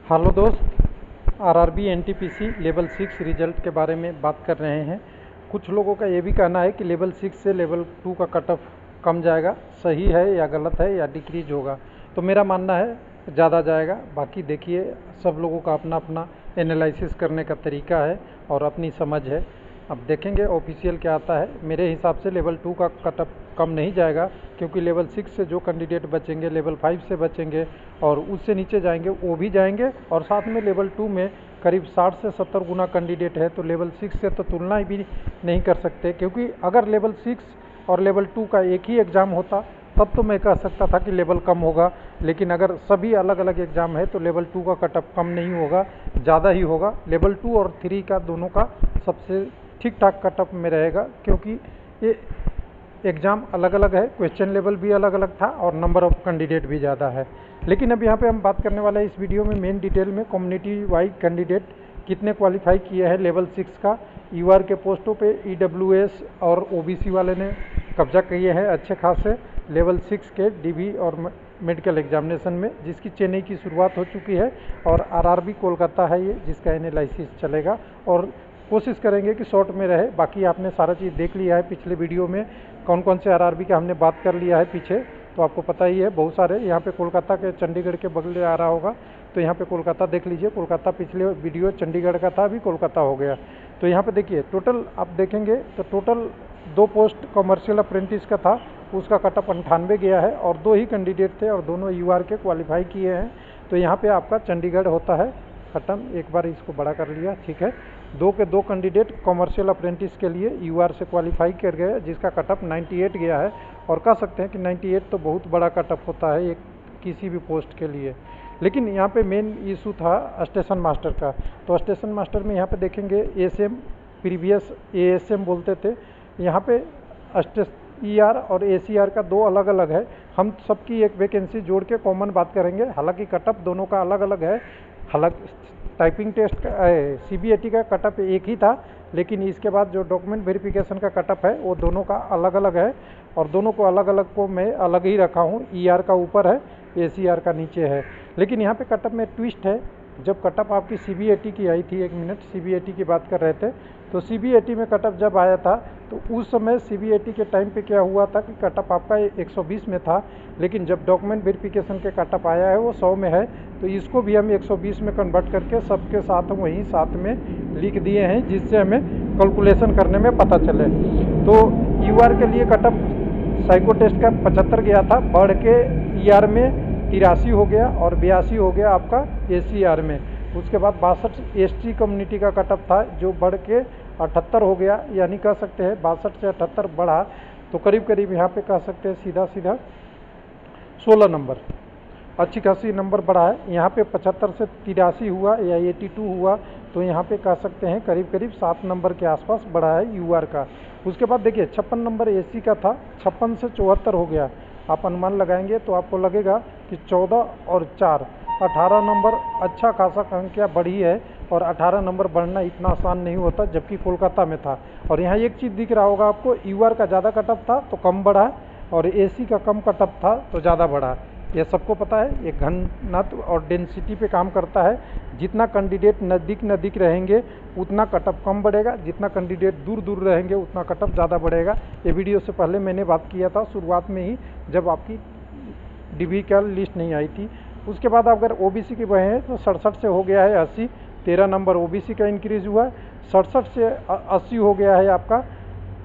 Hello दोस्त, RRB NTPC level 6 result के बारे में बात कर रहे हैं। कुछ लोगों का ये भी कहना है कि लेवल 6 से लेवल 2 का कट ऑफ कम जाएगा। सही है या गलत है या डिक्रीज होगा? तो मेरा मानना है ज़्यादा जाएगा। बाकी देखिए, सब लोगों का अपना अपना एनालिसिस करने का तरीका है और अपनी समझ है। अब देखेंगे ऑफिशियल क्या आता है। मेरे हिसाब से लेवल 2 का कट ऑफ कम नहीं जाएगा, क्योंकि लेवल 6 से जो कैंडिडेट बचेंगे लेवल 5 से बचेंगे और उससे नीचे जाएंगे वो भी जाएंगे। और साथ में लेवल 2 में करीब 60 से 70 गुना कैंडिडेट है, तो लेवल 6 से तो तुलना ही भी नहीं कर सकते। क्योंकि अगर लेवल 6 और लेवल 2 का एक ही एग्ज़ाम होता तब तो मैं कह सकता था कि लेवल कम होगा, लेकिन अगर सभी अलग अलग एग्ज़ाम है तो लेवल 2 का कट ऑफ कम नहीं होगा, ज़्यादा ही होगा। लेवल 2 और 3 का दोनों का सबसे ठीक ठाक कट ऑफ में रहेगा, क्योंकि ये एग्ज़ाम अलग अलग है, क्वेश्चन लेवल भी अलग अलग था और नंबर ऑफ कैंडिडेट भी ज़्यादा है। लेकिन अब यहाँ पे हम बात करने वाले हैं इस वीडियो में मेन डिटेल में कम्युनिटी वाइज कैंडिडेट कितने क्वालिफाई किए हैं लेवल 6 का। यूआर के पोस्टों पे ईडब्ल्यूएस और ओबीसी वाले ने कब्जा किए हैं अच्छे खासे लेवल 6 के डीबी और मेडिकल एग्जामिनेशन में, जिसकी चेन्नई की शुरुआत हो चुकी है और आरआरबी कोलकाता है ये जिसका एनालिसिस चलेगा। और कोशिश करेंगे कि शॉर्ट में रहे। बाकी आपने सारा चीज़ देख लिया है पिछले वीडियो में, कौन कौन से आरआरबी का हमने बात कर लिया है पीछे, तो आपको पता ही है बहुत सारे। यहाँ पे कोलकाता के चंडीगढ़ के बगल आ रहा होगा, तो यहाँ पे कोलकाता देख लीजिए। कोलकाता पिछले वीडियो चंडीगढ़ का था, अभी कोलकाता हो गया। तो यहाँ पे देखिए टोटल आप देखेंगे तो टोटल 2 पोस्ट कमर्शियल अप्रेंटिस का था, उसका कटअप 98 गया है और 2 ही कैंडिडेट थे और दोनों यूआर के क्वालिफाई किए हैं। तो यहाँ पे आपका चंडीगढ़ होता है खत्म। एक बार इसको बड़ा कर लिया, ठीक है। 2 के 2 कैंडिडेट कमर्शियल अप्रेंटिस के लिए यूआर से क्वालिफाई कर गए, जिसका कटअप 98 गया है। और कह सकते हैं कि 98 तो बहुत बड़ा कटअप होता है एक किसी भी पोस्ट के लिए। लेकिन यहाँ पे मेन इशू था स्टेशन मास्टर का। तो स्टेशन मास्टर में यहाँ पे देखेंगे एसएम प्रीवियस एएसएम बोलते थे, यहाँ पे ईआर और एसीआर का 2 अलग अलग है। हम सबकी एक वैकेंसी जोड़ के कॉमन बात करेंगे, हालांकि कटअप दोनों का अलग अलग है। हालांकि टाइपिंग टेस्ट का सीबीएटी का कटअप एक ही था, लेकिन इसके बाद जो डॉक्यूमेंट वेरिफिकेशन का कटअप है वो दोनों का अलग अलग है और दोनों को अलग अलग को मैं अलग ही रखा हूँ। ईआर का ऊपर है, एसीआर का नीचे है। लेकिन यहाँ पे कटअप में ट्विस्ट है। जब कटअप आपकी सीबीएटी की आई थी, 1 मिनट, सीबीएटी की बात कर रहे थे, तो सीबीएटी में कटअप जब आया था तो उस समय सीबीएटी के टाइम पे क्या हुआ था कि कटअप आपका 120 में था, लेकिन जब डॉक्यूमेंट वेरिफिकेशन के कटअप आया है वो 100 में है। तो इसको भी हम 120 में कन्वर्ट करके सबके साथ वहीं साथ में लिख दिए हैं, जिससे हमें कैलकुलेशन करने में पता चले। तो यूआर के लिए कटअप साइको टेस्ट का 75 गया था, बढ़ के ईआर में 83 हो गया और 82 हो गया आपका एसीआर में। उसके बाद 62 एसटी कम्युनिटी का कटअप था, जो बढ़ के 78 हो गया, यानी कह सकते हैं 62 से 78 बढ़ा, तो करीब करीब यहाँ पे कह सकते हैं सीधा सीधा 16 नंबर, अच्छी खासी नंबर बढ़ा है। यहाँ पे 75 से 83 हुआ या 82 हुआ, तो यहाँ पे कह सकते हैं करीब करीब 7 नंबर के आसपास बढ़ा है यूआर का। उसके बाद देखिए 56 नंबर एसी का था, 56 से 74 हो गया। आप अनुमान लगाएंगे तो आपको लगेगा कि 14 और 4 18 नंबर अच्छा खासा संख्या बढ़ी है। और 18 नंबर बढ़ना इतना आसान नहीं होता, जबकि कोलकाता में था। और यहाँ एक चीज़ दिख रहा होगा आपको, यूआर का ज़्यादा कटअप था तो कम बढ़ा, और एसी का कम कटअप था तो ज़्यादा बढ़ा। ये सबको पता है, ये घनत्व और डेंसिटी पे काम करता है। जितना कैंडिडेट नज़दीक नज़दीक रहेंगे उतना कटअप कम बढ़ेगा, जितना कैंडिडेट दूर दूर रहेंगे उतना कटअप ज़्यादा बढ़ेगा। ये वीडियो से पहले मैंने बात किया था शुरुआत में ही, जब आपकी डीबी का लिस्ट नहीं आई थी। उसके बाद अगर ओबीसी की बढ़े तो 67 से हो गया है 80, 13 नंबर ओबीसी का इंक्रीज हुआ है। 67 से 80 हो गया है आपका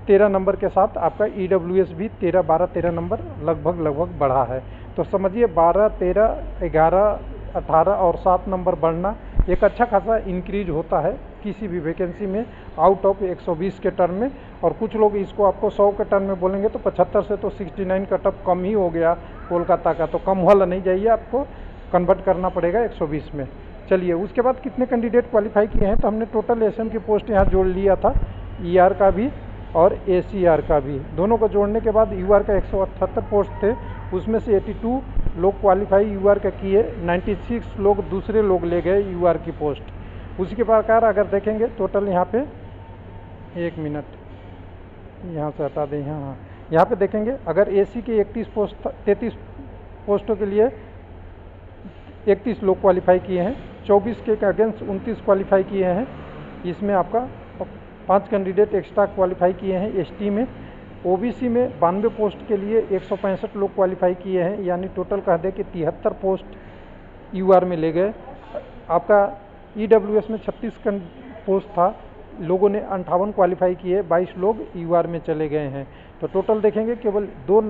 13 नंबर के साथ आपका ईडब्ल्यूएस भी 12-13 नंबर लगभग बढ़ा है। तो समझिए 12, 13, 11, 18 और 7 नंबर बढ़ना एक अच्छा खासा इंक्रीज होता है किसी भी वैकेंसी में आउट ऑफ 120 के टर्म में। और कुछ लोग इसको आपको 100 के टर्म में बोलेंगे तो 75 से तो 69 कटअप कम ही हो गया कोलकाता का, तो कम वाला नहीं जाइए, आपको कन्वर्ट करना पड़ेगा 120 में। चलिए उसके बाद कितने कैंडिडेट क्वालिफाई किए हैं, तो हमने टोटल एसएम की पोस्ट यहाँ जोड़ लिया था, ईआर का भी और एसीआर का भी, दोनों को जोड़ने के बाद यूआर का 178 पोस्ट थे, उसमें से 82 लोग क्वालिफाई यूआर का किए, 96 लोग दूसरे लोग ले गए यूआर की पोस्ट। उसी के प्रकार अगर देखेंगे टोटल यहाँ पे 1 मिनट यहाँ से हटा दें, यहाँ पे देखेंगे अगर एसी के 33 पोस्टों के लिए 31 लोग क्वालिफाई किए हैं, 24 के अगेंस्ट 29 क्वालिफाई किए हैं। इसमें आपका 5 कैंडिडेट एक्स्ट्रा क्वालिफाई किए हैं एसटी में। ओबीसी में 92 पोस्ट के लिए 165 लोग क्वालिफाई किए हैं, यानी टोटल कह दे कि 73 पोस्ट यूआर में ले गए। आपका ईडब्ल्यूएस में 36 पोस्ट था, लोगों ने 58 क्वालिफाई किए, 22 लोग यूआर में चले गए हैं। तो टोटल देखेंगे केवल 2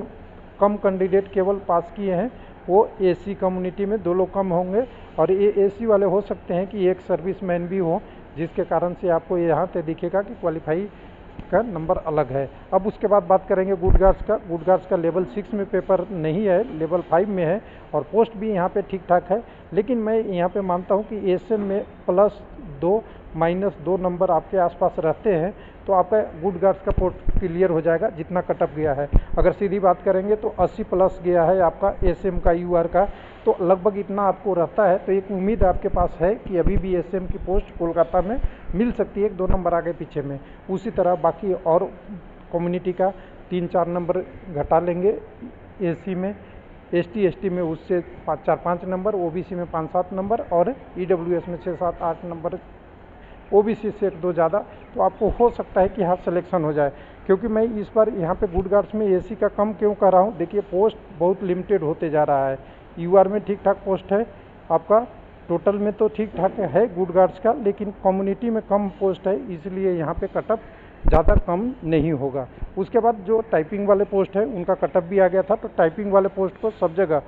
कम कैंडिडेट केवल पास किए हैं, वो एसी कम्युनिटी में 2 लोग कम होंगे, और ये एसी वाले हो सकते हैं कि एक सर्विसमैन भी हो, जिसके कारण से आपको यहाँ पे दिखेगा कि क्वालिफाई का नंबर अलग है। अब उसके बाद बात करेंगे गुड गार्ड्स का। गुड गार्ड्स का लेवल 6 में पेपर नहीं है, लेवल 5 में है, और पोस्ट भी यहाँ पे ठीक ठाक है। लेकिन मैं यहाँ पे मानता हूँ कि एसएम में +2 -2 नंबर आपके आसपास रहते हैं तो आपका गुड गार्ड्स का पोस्ट क्लियर हो जाएगा जितना कटअप गया है। अगर सीधी बात करेंगे तो 80+ गया है आपका एसएम का यूआर का, तो लगभग इतना आपको रहता है। तो एक उम्मीद आपके पास है कि अभी भी एसएम की पोस्ट कोलकाता में मिल सकती है, 1-2 नंबर आगे पीछे में। उसी तरह बाकी और कम्युनिटी का 3-4 नंबर घटा लेंगे एसी में, एसटी में उससे 4-5 नंबर, ओबीसी में 5-7 नंबर, और ईडब्ल्यूएस में 6-7-8 नंबर ओबीसी से 1-2 ज़्यादा, तो आपको हो सकता है कि हाँ सिलेक्शन हो जाए। क्योंकि मैं इस बार यहाँ पे गुड गार्ड्स में एसी का कम क्यों कर रहा हूँ, देखिए पोस्ट बहुत लिमिटेड होते जा रहा है। यूआर में ठीक ठाक पोस्ट है आपका, टोटल में तो ठीक ठाक है गुड गार्ड्स का, लेकिन कम्युनिटी में कम पोस्ट है, इसलिए यहाँ पे कटअप ज़्यादा कम नहीं होगा। उसके बाद जो टाइपिंग वाले पोस्ट है उनका कटअप भी आ गया था, तो टाइपिंग वाले पोस्ट को सब जगह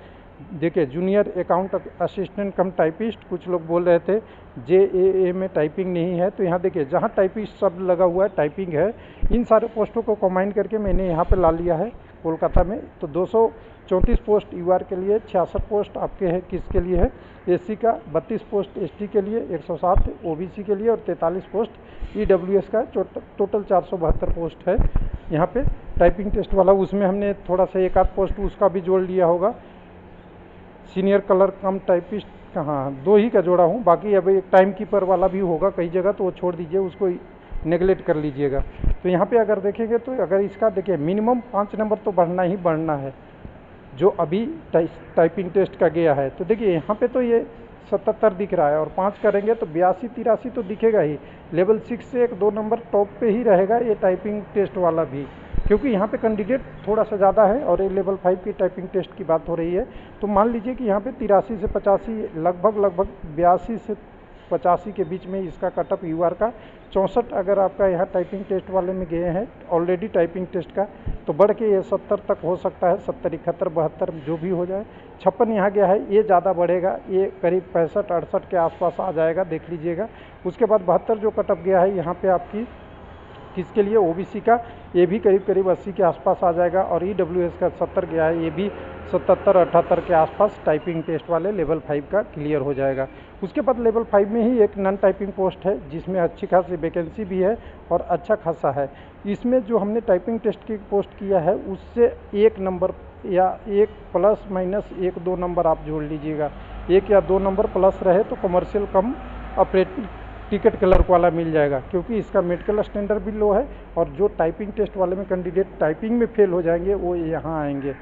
देखिए, जूनियर अकाउंट असिस्टेंट कम टाइपिस्ट, कुछ लोग बोल रहे थे जेएए में टाइपिंग नहीं है, तो यहाँ देखिए जहाँ टाइपिस्ट शब्द लगा हुआ है टाइपिंग है। इन सारे पोस्टों को कंबाइन करके मैंने यहाँ पे ला लिया है कोलकाता में। तो 234 पोस्ट यूआर के लिए, 66 पोस्ट आपके है किसके लिए है, एससी का, 32 पोस्ट एसटी के लिए, 107 ओबीसी के लिए, और 43 पोस्ट ईडब्ल्यूएस का। टोटल 472 पोस्ट है यहाँ पे टाइपिंग टेस्ट वाला। उसमें हमने थोड़ा सा 1-8 पोस्ट उसका भी जोड़ लिया होगा, सीनियर कलर कम टाइपिस्ट कहाँ 2 ही का जोड़ा हूँ, बाकी अब एक टाइम कीपर वाला भी होगा कई जगह, तो वो छोड़ दीजिए, उसको नेगलेक्ट कर लीजिएगा। तो यहाँ पे अगर देखेंगे तो अगर इसका देखिए मिनिमम 5 नंबर तो बढ़ना ही बढ़ना है, जो अभी टाइपिंग टेस्ट का गया है। तो देखिए यहाँ पे तो ये 77 दिख रहा है, और 5 करेंगे तो 82-83 तो दिखेगा ही। लेवल 6 से 1-2 नंबर टॉप पे ही रहेगा ये टाइपिंग टेस्ट वाला भी, क्योंकि यहाँ पे कैंडिडेट थोड़ा सा ज़्यादा है, और ये लेवल 5 की टाइपिंग टेस्ट की बात हो रही है। तो मान लीजिए कि यहाँ पे 83 से 85, लगभग 82 से 85 के बीच में इसका कटअप यूआर का। 64 अगर आपका यहाँ टाइपिंग टेस्ट वाले में गए हैं ऑलरेडी टाइपिंग टेस्ट का, तो बढ़ के ये 70 तक हो सकता है, 70, 71, 72 जो भी हो जाए। 56 यहाँ गया है, ये ज़्यादा बढ़ेगा, ये करीब 65-68 के आसपास आ जाएगा, देख लीजिएगा। उसके बाद 72 जो कटअप गया है यहाँ पे आपकी किसके लिए, ओबीसी का, ये भी करीब 80 के आसपास आ जाएगा, और ईडब्ल्यूएस का 70 गया है, ये भी 77-78 के आसपास टाइपिंग टेस्ट वाले लेवल 5 का क्लियर हो जाएगा। उसके बाद लेवल 5 में ही एक नॉन टाइपिंग पोस्ट है, जिसमें अच्छी खासी वैकेंसी भी है और अच्छा खासा है। इसमें जो हमने टाइपिंग टेस्ट की पोस्ट किया है उससे 1 नंबर या 1 ±1-2 नंबर आप जोड़ लीजिएगा, 1 या 2 नंबर प्लस रहे तो कमर्शियल कम ऑपरेटिंग टिकट क्लर्क वाला मिल जाएगा, क्योंकि इसका मेडिकल स्टैंडर्ड भी लो है, और जो टाइपिंग टेस्ट वाले में कैंडिडेट टाइपिंग में फेल हो जाएंगे वो यहाँ आएंगे।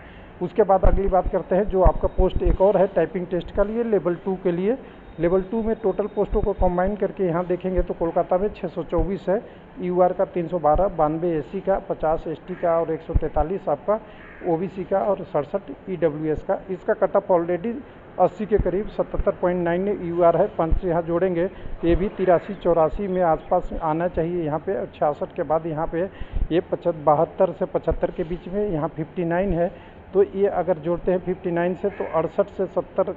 उसके बाद अगली बात करते हैं, जो आपका पोस्ट एक और है टाइपिंग टेस्ट का लिए, लेवल 2 के लिए। लेवल 2 में टोटल पोस्टों को कंबाइन करके यहाँ देखेंगे तो कोलकाता में 624 है, यूआर का 312, 92 एससी का, 50 एसटी का, और 143 आपका ओबीसी का, और 67 ईडब्ल्यूएस का। इसका कटअप ऑलरेडी 80 के करीब 77.9 यूआर है। 5 यहाँ जोड़ेंगे ये भी 83-84 में आसपास आना चाहिए यहाँ पे, और 66 के बाद यहाँ पे ये 72 से 75 के बीच में यहाँ 59 है। तो ये अगर जोड़ते हैं 59 से तो 68 से 70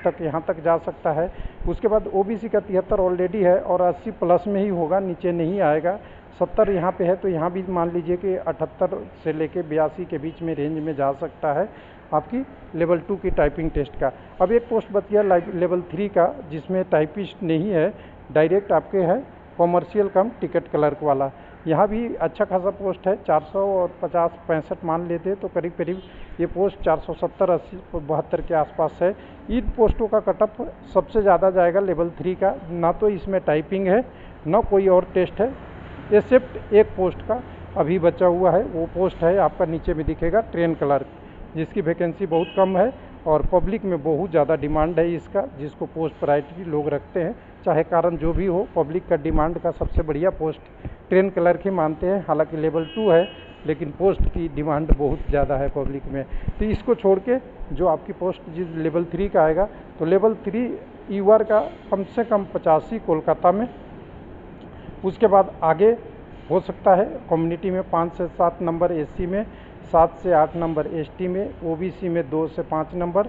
तक यहाँ तक जा सकता है। उसके बाद ओबीसी का 73 ऑलरेडी है, और 80 प्लस में ही होगा, नीचे नहीं आएगा। 70 यहाँ पे है, तो यहाँ भी मान लीजिए कि 78 से लेके 82 के बीच में रेंज में जा सकता है आपकी लेवल 2 की टाइपिंग टेस्ट का। अब एक पोस्ट बच गया लेवल 3 का, जिसमें टाइपिस्ट नहीं है, डायरेक्ट आपके है कॉमर्शियल कम टिकट क्लर्क वाला। यहाँ भी अच्छा खासा पोस्ट है, 450-65 मान लेते तो करीब ये पोस्ट 470-80 72 के आसपास है। इन पोस्टों का कटअप सबसे ज़्यादा जाएगा लेवल 3 का, ना तो इसमें टाइपिंग है ना कोई और टेस्ट है, एक्सेप्ट एक पोस्ट का अभी बचा हुआ है। वो पोस्ट है आपका नीचे में दिखेगा ट्रेन क्लर्क, जिसकी वैकेंसी बहुत कम है, और पब्लिक में बहुत ज़्यादा डिमांड है इसका, जिसको पोस्ट प्रायोरिटी लोग रखते हैं। चाहे कारण जो भी हो, पब्लिक का डिमांड का सबसे बढ़िया पोस्ट ट्रेन क्लर्क ही मानते हैं। हालांकि लेवल 2 है, लेकिन पोस्ट की डिमांड बहुत ज़्यादा है पब्लिक में। तो इसको छोड़ के जो आपकी पोस्ट जिस लेवल 3 का आएगा, तो लेवल 3 ईवर का कम से कम 85 कोलकाता में। उसके बाद आगे हो सकता है कम्युनिटी में 5 से 7 नंबर, एससी में 7 से 8 नंबर, एसटी में, ओबीसी में 2 से 5 नंबर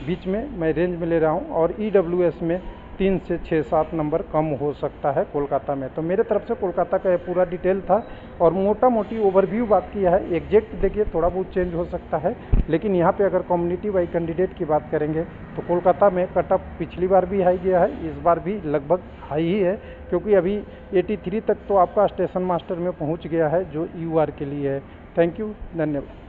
बीच में मैं रेंज में ले रहा हूं, और ईडब्ल्यूएस में 3 से 6-7 नंबर कम हो सकता है कोलकाता में। तो मेरे तरफ से कोलकाता का ये पूरा डिटेल था और मोटा मोटी ओवरव्यू बात किया है। एग्जैक्ट देखिए थोड़ा बहुत चेंज हो सकता है, लेकिन यहाँ पे अगर कम्युनिटी वाइज कैंडिडेट की बात करेंगे तो कोलकाता में कट ऑफ पिछली बार भी हाई गया है, इस बार भी लगभग हाई ही है, क्योंकि अभी 83 तक तो आपका स्टेशन मास्टर में पहुँच गया है जो यूआर के लिए है। थैंक यू, धन्यवाद।